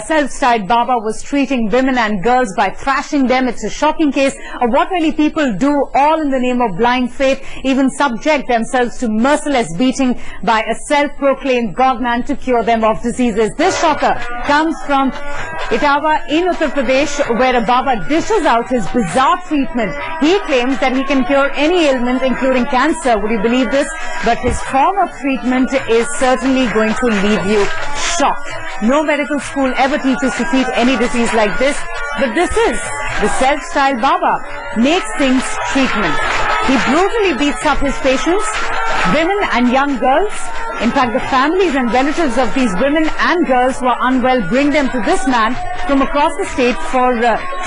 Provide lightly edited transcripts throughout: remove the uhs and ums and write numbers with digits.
self-styled Baba was treating women and girls by thrashing them. It's a shocking case of what really people do, all in the name of blind faith, even subject themselves to merciless beating by a self-proclaimed godman to cure them of diseases. This shocker comes from Etawah in Uttar Pradesh, where a Baba dishes out his bizarre treatment. He claims that he can cure any ailment, including cancer. Would you believe this? But his form of treatment is certainly going to leave you shocked. No medical school ever teaches to treat any disease like this, but this is the self-styled Baba. Makes things treatment. He brutally beats up his patients, women and young girls. In fact, the families and relatives of these women and girls who are unwell bring them to this man from across the state for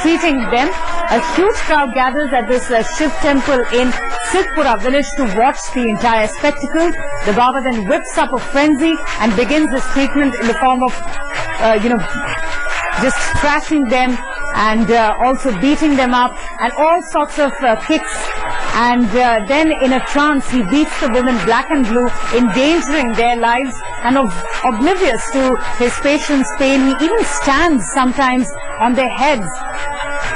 treating them. A huge crowd gathers at this Shiv temple in Sidhpura village to watch the entire spectacle. The Baba then whips up a frenzy and begins his treatment in the form of, just thrashing them and also beating them up and all sorts of kicks. And then in a trance, he beats the women black and blue, endangering their lives, and oblivious to his patients' pain. He even stands sometimes on their heads.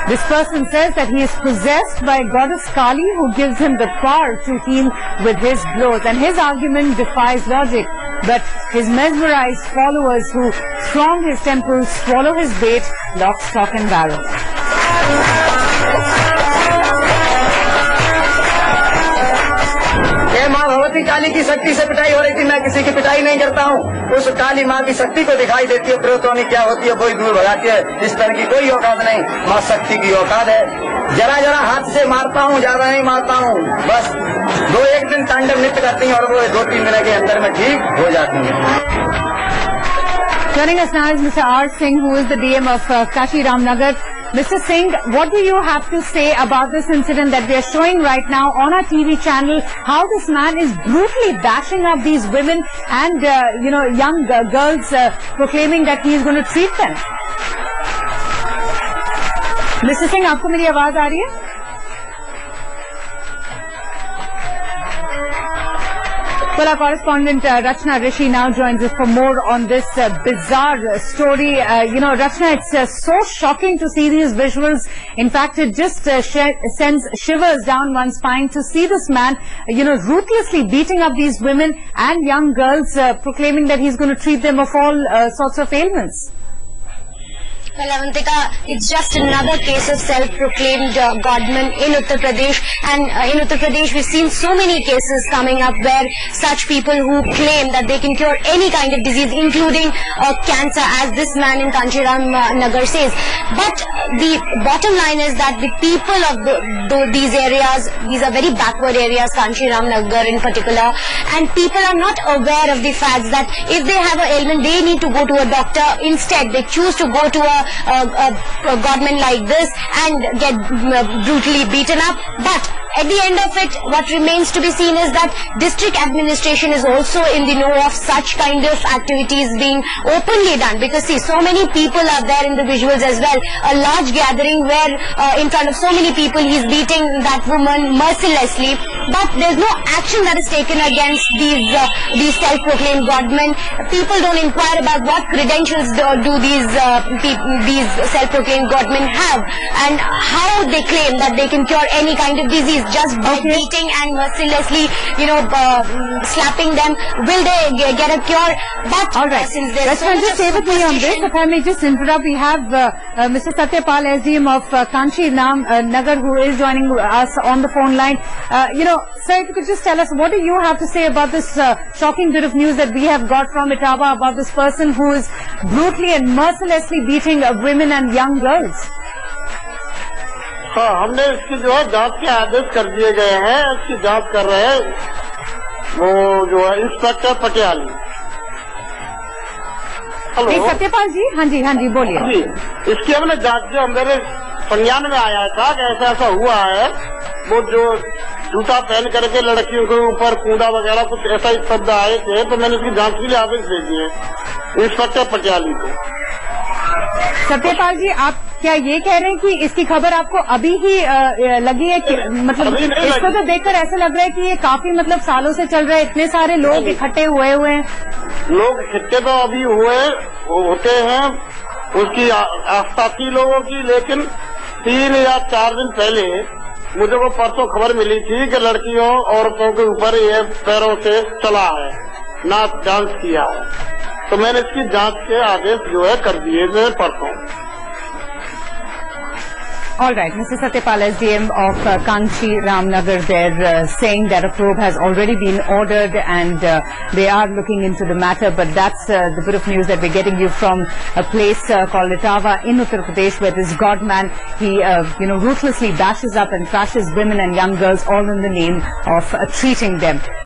This person says that he is possessed by goddess Kali, who gives him the power to heal with his blows. And his argument defies logic. But his mesmerized followers who throng his temple swallow his bait, lock, stock and barrel. माँ भगवती काली की शक्ति से पिटाई हो रही थी। मैं किसी की पिटाई नहीं करता हूँ। उस काली माँ की शक्ति को दिखाई देती है, प्रेतों क्या होती है, कोई दूर भगाती है। इस तरह की कोई औकात नहीं, माँ शक्ति की औकात है। जरा जरा हाथ से मारता हूँ, ज्यादा नहीं मारता हूँ। बस 2-1 दिन तांडव नृत्य करती हैं और वो 2-3 दिन के अंदर में ठीक हो जाती हैं। Joining us now is Mr. R. Singh, who is the DM of Kashi Ramnagar. Mr. Singh, what do you have to say about this incident that we are showing right now on our TV channel? How this man is brutally bashing up these women and, young girls, proclaiming that he is going to treat them. Mr. Singh, आपको मेरी आवाज आ रही है? Well, our correspondent Rachna Rishi now joins us for more on this bizarre story. Rachna, it's so shocking to see these visuals. In fact, it just sends shivers down one's spine to see this man, ruthlessly beating up these women and young girls, proclaiming that he's going to treat them of all sorts of ailments. Well, Avantika, it's just another case of self-proclaimed godman in Uttar Pradesh. And in Uttar Pradesh, we've seen so many cases coming up where such people who claim that they can cure any kind of disease, including cancer, as this man in Kanchiram Nagar says. But the bottom line is that the people of these areas, these are very backward areas, Kanchiram Nagar in particular, and people are not aware of the facts that if they have an ailment, they need to go to a doctor. Instead, they choose to go to a godman like this and get brutally beaten up. But at the end of it, what remains to be seen is that district administration is also in the know of such kind of activities being openly done. Because see, so many people are there in the visuals as well. A large gathering where in front of so many people he's beating that woman mercilessly. But there's no action that is taken against these self-proclaimed godmen. People don't inquire about what credentials do these self-proclaimed godmen have and how they claim that they can cure any kind of disease. Just by beating and mercilessly, slapping them, will they get a cure? But all right, let's just stay with me on this. If I may just interrupt, we have Mr. Satyapal, SDM of Kanchi Nagar, who is joining us on the phone line. Sir, if you could just tell us, what do you have to say about this shocking bit of news that we have got from Etawah about this person who is brutally and mercilessly beating women and young girls? हाँ, हमने इसकी जो है जांच के आदेश कर दिए गए हैं। इसकी जांच कर रहे हैं वो जो है इंस्पेक्टर पटियाली। हेलो सत्यपाल जी, हाँ जी बोलिए। जी, इसकी हमने जांच जो मेरे संज्ञान में आया था कि ऐसा हुआ है। वो जो जूता पहन करके लड़कियों के ऊपर कूड़ा वगैरह कुछ ऐसा ही शब्द आए थे, तो मैंने इसकी जांच के लिए आदेश दे दिए इंस्पेक्टर पटियाली को। सत्यपाल जी, आप क्या ये कह रहे हैं कि इसकी खबर आपको अभी ही लगी है कि मतलब इसको तो देखकर ऐसा लग रहा है कि ये काफी सालों से चल रहा है, इतने सारे लोग इकट्ठे हुए हैं। लोग इकट्ठे तो अभी होते हैं उसकी आस्था थी लोगों की, लेकिन 3 या 4 दिन पहले मुझे वो परसों खबर मिली थी कि लड़कियों औरतों के ऊपर ये पैरों से चला है, नाच डांस किया है। तो मैंने इसकी जांच के आदेश जो है कर दिए थे परसों। All right, Mr. Satyapal, SDM of Kanchi Ramnagar, they're saying that a probe has already been ordered and they are looking into the matter. But that's the bit of news that we're getting you from a place called Etawah in Uttar Pradesh, where this godman, he ruthlessly bashes up and trashes women and young girls, all in the name of treating them.